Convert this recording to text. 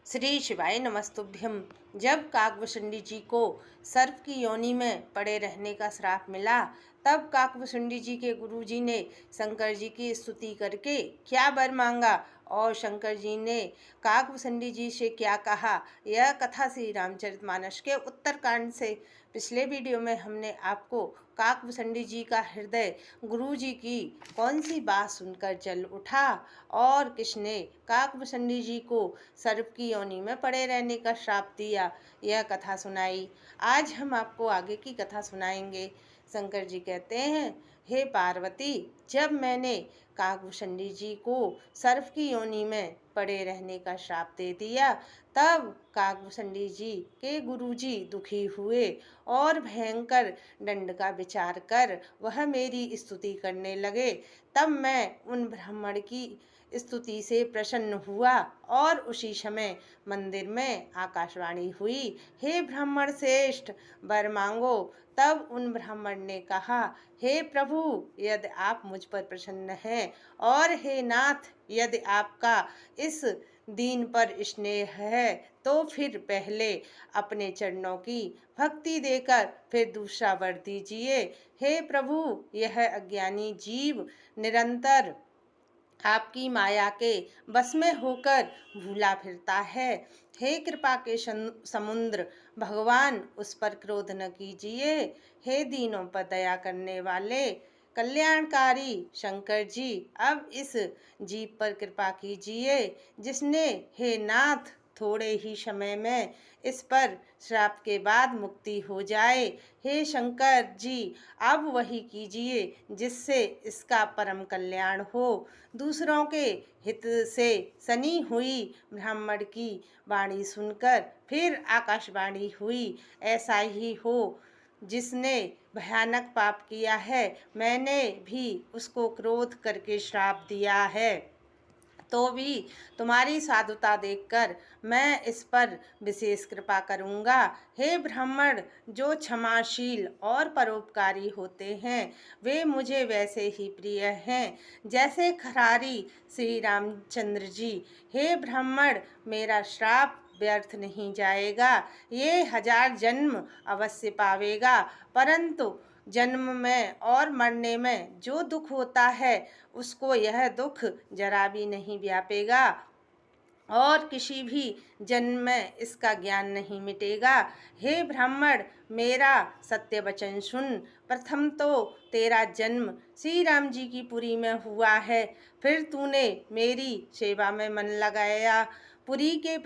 श्री शिवाय नमस्तुभ्यम। जब काकभुशुंडी जी को सर्प की योनि में पड़े रहने का श्राप मिला, तब काकभुशुंडी जी के गुरुजी ने शंकर जी की स्तुति करके क्या वर मांगा और शंकर जी ने काकभुशुंडी जी से क्या कहा, यह कथा श्री रामचरितमानस के उत्तरकांड से। पिछले वीडियो में हमने आपको काकभुशुंडी जी का हृदय गुरु जी की कौन सी बात सुनकर जल उठा और किसने काकभुशुंडी जी को सर्प की योनि में पड़े रहने का श्राप दिया, यह कथा सुनाई। आज हम आपको आगे की कथा सुनाएंगे। शंकर जी कहते हैं, हे पार्वती, जब मैंने काकभुशुंडी जी को सर्प की योनि में पड़े रहने का श्राप दे दिया, तब काकभुशुंडी जी के गुरुजी दुखी हुए और भयंकर दंड का विचार कर वह मेरी स्तुति करने लगे। तब मैं उन ब्राह्मण की स्तुति से प्रसन्न हुआ और उसी समय मंदिर में आकाशवाणी हुई, हे ब्राह्मण श्रेष्ठ, वर मांगो। तब उन ब्राह्मण ने कहा, हे प्रभु, यदि आप मुझ पर प्रसन्न हैं और हे नाथ, यदि आपका इस दीन पर स्नेह है तो फिर पहले अपने चरणों की भक्ति देकर फिर दूसरा वर दीजिए। हे प्रभु, यह अज्ञानी जीव निरंतर आपकी माया के बस में होकर भूला फिरता है। हे कृपा के समुद्र भगवान, उस पर क्रोध न कीजिए। हे दीनों पर दया करने वाले कल्याणकारी शंकर जी, अब इस जीव पर कृपा कीजिए जिसने, हे नाथ, थोड़े ही समय में इस पर श्राप के बाद मुक्ति हो जाए। हे शंकर जी, अब वही कीजिए जिससे इसका परम कल्याण हो। दूसरों के हित से सनी हुई ब्राह्मण की वाणी सुनकर फिर आकाशवाणी हुई, ऐसा ही हो। जिसने भयानक पाप किया है, मैंने भी उसको क्रोध करके श्राप दिया है, तो भी तुम्हारी साधुता देखकर मैं इस पर विशेष कृपा करूँगा। हे ब्राह्मण, जो क्षमाशील और परोपकारी होते हैं वे मुझे वैसे ही प्रिय हैं जैसे खरारी श्री रामचंद्र जी। हे ब्राह्मण, मेरा श्राप व्यर्थ नहीं जाएगा, ये 1000 जन्म अवश्य पावेगा, परंतु जन्म में और मरने में जो दुख होता है उसको यह दुख जरा भी नहीं व्यापेगा और किसी भी जन्म में इसका ज्ञान नहीं मिटेगा। हे ब्राह्मण, मेरा सत्य वचन सुन। प्रथम तो तेरा जन्म श्री राम जी की पुरी में हुआ है, फिर तूने मेरी सेवा में मन लगाया। पुरी के